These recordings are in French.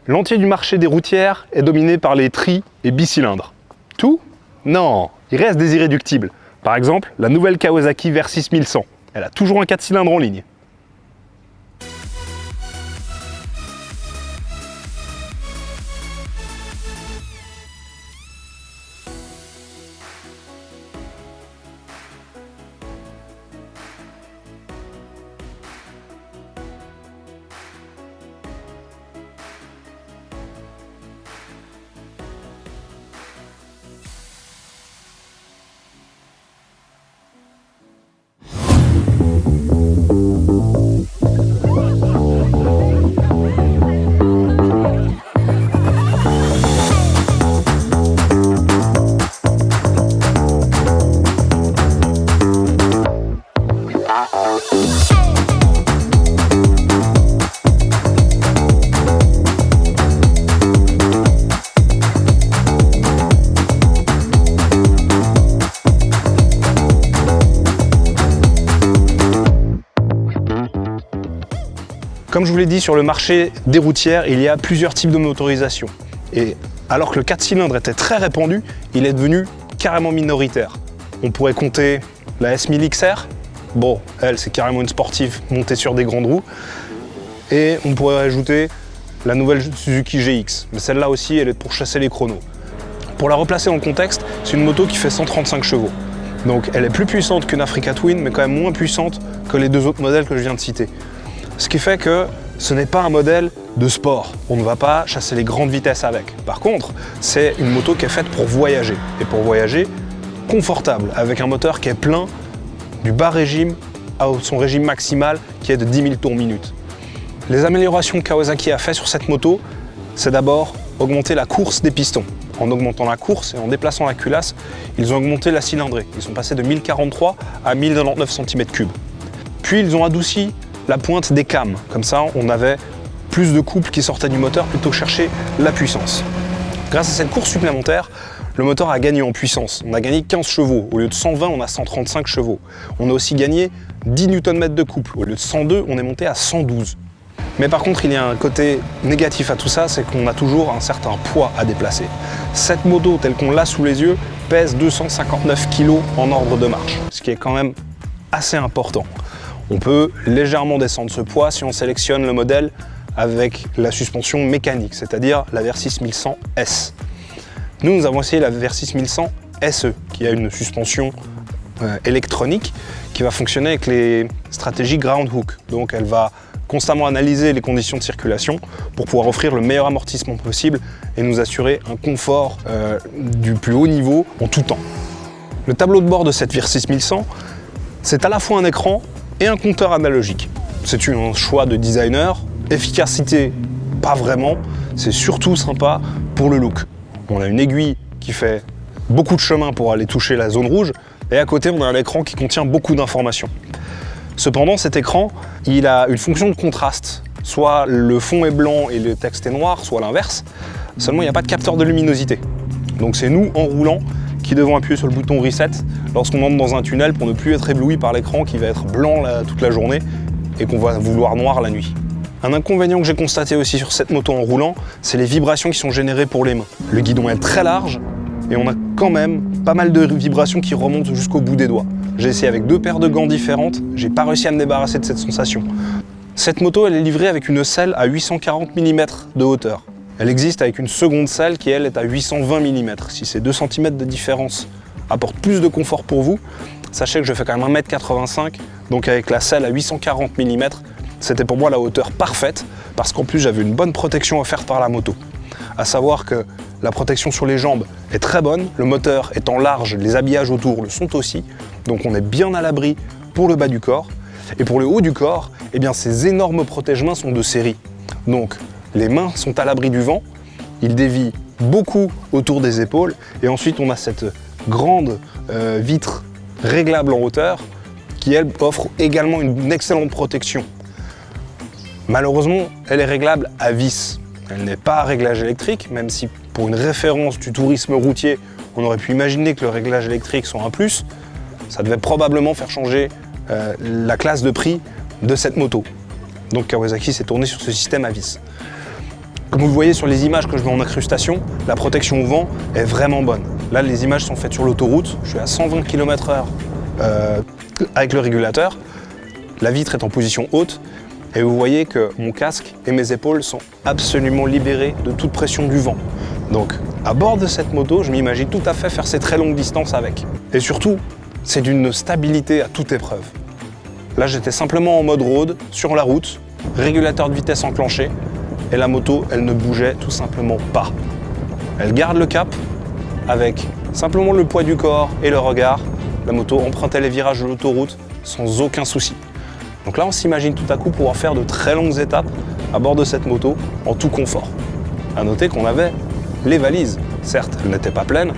L'entier du marché des routières est dominé par les tri et bicylindres. Tout? Non, il reste des irréductibles. Par exemple, la nouvelle Kawasaki Versys 1100. Elle a toujours un 4 cylindres en ligne. Comme je vous l'ai dit, sur le marché des routières, il y a plusieurs types de motorisation. Et alors que le 4 cylindres était très répandu, il est devenu carrément minoritaire. On pourrait compter la S1000 XR. Bon, elle, c'est carrément une sportive montée sur des grandes roues. Et on pourrait ajouter la nouvelle Suzuki GX. Mais celle-là aussi, elle est pour chasser les chronos. Pour la replacer dans le contexte, c'est une moto qui fait 135 chevaux. Donc elle est plus puissante qu'une Africa Twin, mais quand même moins puissante que les deux autres modèles que je viens de citer. Ce qui fait que ce n'est pas un modèle de sport. On ne va pas chasser les grandes vitesses avec. Par contre, c'est une moto qui est faite pour voyager. Et pour voyager, confortable, avec un moteur qui est plein du bas régime à son régime maximal qui est de 10 000 tours minute. Les améliorations que Kawasaki a fait sur cette moto, c'est d'abord augmenter la course des pistons. En augmentant la course et en déplaçant la culasse, ils ont augmenté la cylindrée. Ils sont passés de 1043 à 1099 cm3. Puis ils ont adouci la pointe des cames. Comme ça, on avait plus de couple qui sortait du moteur plutôt que chercher la puissance. Grâce à cette course supplémentaire, le moteur a gagné en puissance. On a gagné 15 chevaux. Au lieu de 120, on a 135 chevaux. On a aussi gagné 10 Nm de couple. Au lieu de 102, on est monté à 112. Mais par contre, il y a un côté négatif à tout ça, c'est qu'on a toujours un certain poids à déplacer. Cette moto, telle qu'on l'a sous les yeux, pèse 259 kg en ordre de marche, ce qui est quand même assez important. On peut légèrement descendre ce poids si on sélectionne le modèle avec la suspension mécanique, c'est-à-dire la Versys 1100 S. Nous avons essayé la Versys 1100 SE, qui a une suspension électronique qui va fonctionner avec les stratégies ground hook. Donc elle va constamment analyser les conditions de circulation pour pouvoir offrir le meilleur amortissement possible et nous assurer un confort du plus haut niveau en tout temps. Le tableau de bord de cette Versys 1100, c'est à la fois un écran et un compteur analogique. C'est un choix de designer. Efficacité, pas vraiment. C'est surtout sympa pour le look. On a une aiguille qui fait beaucoup de chemin pour aller toucher la zone rouge et à côté on a un écran qui contient beaucoup d'informations. Cependant, cet écran, il a une fonction de contraste. Soit le fond est blanc et le texte est noir, soit l'inverse. Seulement, il n'y a pas de capteur de luminosité. Donc c'est nous, en roulant, qui devons appuyer sur le bouton Reset lorsqu'on entre dans un tunnel pour ne plus être ébloui par l'écran qui va être blanc toute la journée et qu'on va vouloir noir la nuit. Un inconvénient que j'ai constaté aussi sur cette moto en roulant, c'est les vibrations qui sont générées pour les mains. Le guidon est très large et on a quand même pas mal de vibrations qui remontent jusqu'au bout des doigts. J'ai essayé avec 2 paires de gants différentes, j'ai pas réussi à me débarrasser de cette sensation. Cette moto, elle est livrée avec une selle à 840 mm de hauteur. Elle existe avec une seconde selle qui, elle, est à 820 mm. Si ces 2 cm de différence apportent plus de confort pour vous, sachez que je fais quand même 1m85, donc avec la selle à 840 mm, c'était pour moi la hauteur parfaite, parce qu'en plus j'avais une bonne protection offerte par la moto. À savoir que la protection sur les jambes est très bonne, le moteur étant large, les habillages autour le sont aussi, donc on est bien à l'abri pour le bas du corps. Et pour le haut du corps, eh bien, ces énormes protège-mains sont de série. Donc les mains sont à l'abri du vent, ils dévient beaucoup autour des épaules, et ensuite on a cette grande vitre réglable en hauteur qui, elle, offre également une excellente protection. Malheureusement, elle est réglable à vis. Elle n'est pas à réglage électrique, même si pour une référence du tourisme routier, on aurait pu imaginer que le réglage électrique soit un plus. Ça devait probablement faire changer la classe de prix de cette moto. Donc Kawasaki s'est tourné sur ce système à vis. Comme vous le voyez sur les images que je mets en incrustation, la protection au vent est vraiment bonne. Là, les images sont faites sur l'autoroute, je suis à 120 km/h avec le régulateur. La vitre est en position haute et vous voyez que mon casque et mes épaules sont absolument libérés de toute pression du vent. Donc, à bord de cette moto, je m'imagine tout à fait faire ces très longues distances avec. Et surtout, c'est d'une stabilité à toute épreuve. Là, j'étais simplement en mode road, sur la route, régulateur de vitesse enclenché, et la moto, elle ne bougeait tout simplement pas. Elle garde le cap, avec simplement le poids du corps et le regard. La moto empruntait les virages de l'autoroute sans aucun souci. Donc là, on s'imagine tout à coup pouvoir faire de très longues étapes à bord de cette moto en tout confort. À noter qu'on avait les valises. Certes, elles n'étaient pas pleines,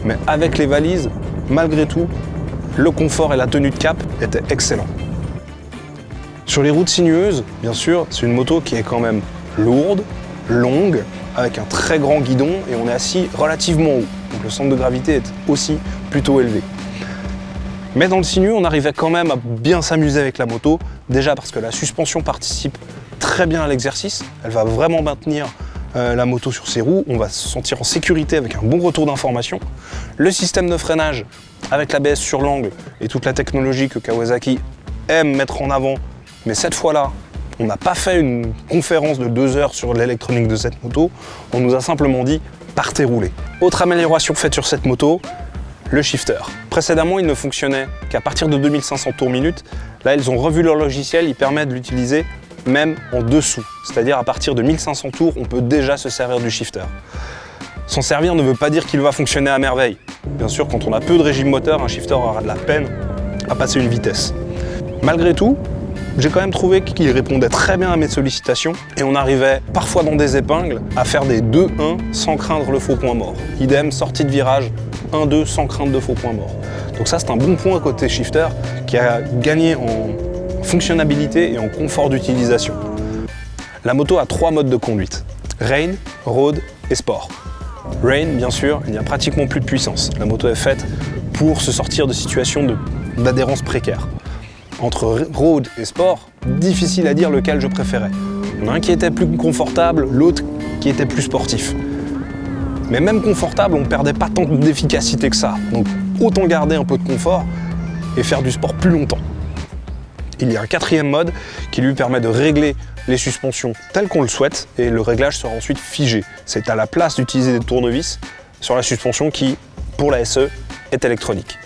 mais avec les valises, malgré tout, le confort et la tenue de cap étaient excellents. Sur les routes sinueuses, bien sûr, c'est une moto qui est quand même lourde, longue, avec un très grand guidon et on est assis relativement haut. Donc le centre de gravité est aussi plutôt élevé. Mais dans le sinueux, on arrivait quand même à bien s'amuser avec la moto, déjà parce que la suspension participe très bien à l'exercice, elle va vraiment maintenir la moto sur ses roues, on va se sentir en sécurité avec un bon retour d'information. Le système de freinage avec l'ABS sur l'angle et toute la technologie que Kawasaki aime mettre en avant, mais cette fois-là, on n'a pas fait une conférence de 2 heures sur l'électronique de cette moto, on nous a simplement dit « partez rouler ». Autre amélioration faite sur cette moto, le shifter. Précédemment, il ne fonctionnait qu'à partir de 2500 tours minute. Là, ils ont revu leur logiciel, il permet de l'utiliser même en dessous. C'est-à-dire à partir de 1500 tours, on peut déjà se servir du shifter. S'en servir ne veut pas dire qu'il va fonctionner à merveille. Bien sûr, quand on a peu de régime moteur, un shifter aura de la peine à passer une vitesse. Malgré tout, j'ai quand même trouvé qu'il répondait très bien à mes sollicitations et on arrivait parfois dans des épingles à faire des 2-1 sans craindre le faux point mort. Idem, sortie de virage, 1-2 sans crainte de faux point mort. Donc ça, c'est un bon point côté shifter qui a gagné en fonctionnalité et en confort d'utilisation. La moto a 3 modes de conduite, Rain, Road et Sport. Rain, bien sûr, il n'y a pratiquement plus de puissance. La moto est faite pour se sortir de situations d'adhérence précaire. Entre Road et Sport, difficile à dire lequel je préférais. Il y en a un qui était plus confortable, l'autre qui était plus sportif. Mais même confortable, on ne perdait pas tant d'efficacité que ça. Donc autant garder un peu de confort et faire du sport plus longtemps. Il y a un 4e mode qui lui permet de régler les suspensions telles qu'on le souhaite et le réglage sera ensuite figé. C'est à la place d'utiliser des tournevis sur la suspension qui, pour la SE, est électronique.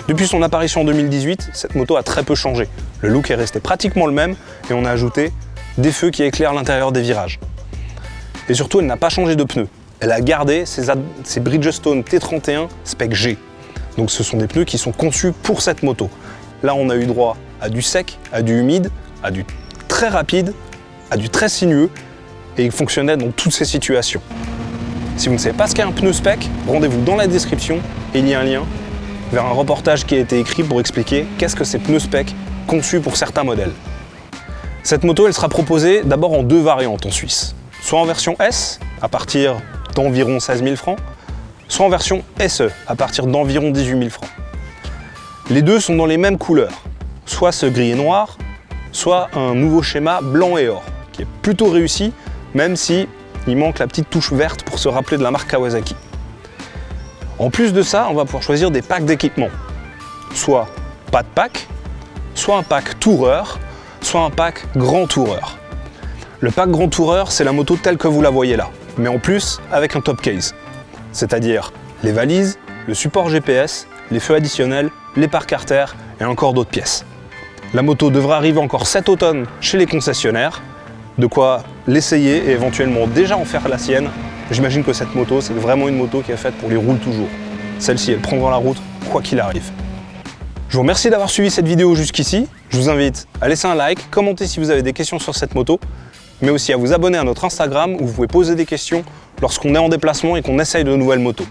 Depuis son apparition en 2018, cette moto a très peu changé. Le look est resté pratiquement le même et on a ajouté des feux qui éclairent l'intérieur des virages. Et surtout, elle n'a pas changé de pneus. Elle a gardé ses Bridgestone T31 Spec G. Donc ce sont des pneus qui sont conçus pour cette moto. Là, on a eu droit à du sec, à du humide, à du très rapide, à du très sinueux et il fonctionnait dans toutes ces situations. Si vous ne savez pas ce qu'est un pneu spec, rendez-vous dans la description et il y a un lien vers un reportage qui a été écrit pour expliquer qu'est-ce que ces pneus spec conçus pour certains modèles. Cette moto, elle sera proposée d'abord en 2 variantes en Suisse. Soit en version S, à partir d'environ 16 000 francs, soit en version SE, à partir d'environ 18 000 francs. Les deux sont dans les mêmes couleurs, soit ce gris et noir, soit un nouveau schéma blanc et or, qui est plutôt réussi, même si il manque la petite touche verte pour se rappeler de la marque Kawasaki. En plus de ça, on va pouvoir choisir des packs d'équipement. Soit pas de pack, soit un pack toureur, soit un pack grand toureur. Le pack grand toureur, c'est la moto telle que vous la voyez là, mais en plus avec un top case. C'est-à-dire les valises, le support GPS, les feux additionnels, les pare carter et encore d'autres pièces. La moto devra arriver encore cet automne chez les concessionnaires, de quoi l'essayer et éventuellement déjà en faire la sienne. J'imagine que cette moto, c'est vraiment une moto qui est faite pour les roule toujours. Celle-ci, elle prendra la route quoi qu'il arrive. Je vous remercie d'avoir suivi cette vidéo jusqu'ici. Je vous invite à laisser un like, commenter si vous avez des questions sur cette moto, mais aussi à vous abonner à notre Instagram où vous pouvez poser des questions lorsqu'on est en déplacement et qu'on essaye de nouvelles motos.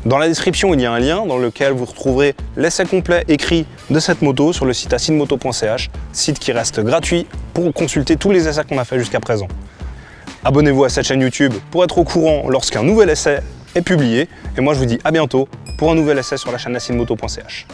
Dans la description, il y a un lien dans lequel vous retrouverez l'essai complet écrit de cette moto sur le site acidmoto.ch, site qui reste gratuit pour consulter tous les essais qu'on a fait jusqu'à présent. Abonnez-vous à cette chaîne YouTube pour être au courant lorsqu'un nouvel essai est publié. Et moi, je vous dis à bientôt pour un nouvel essai sur la chaîne acidmoto.ch.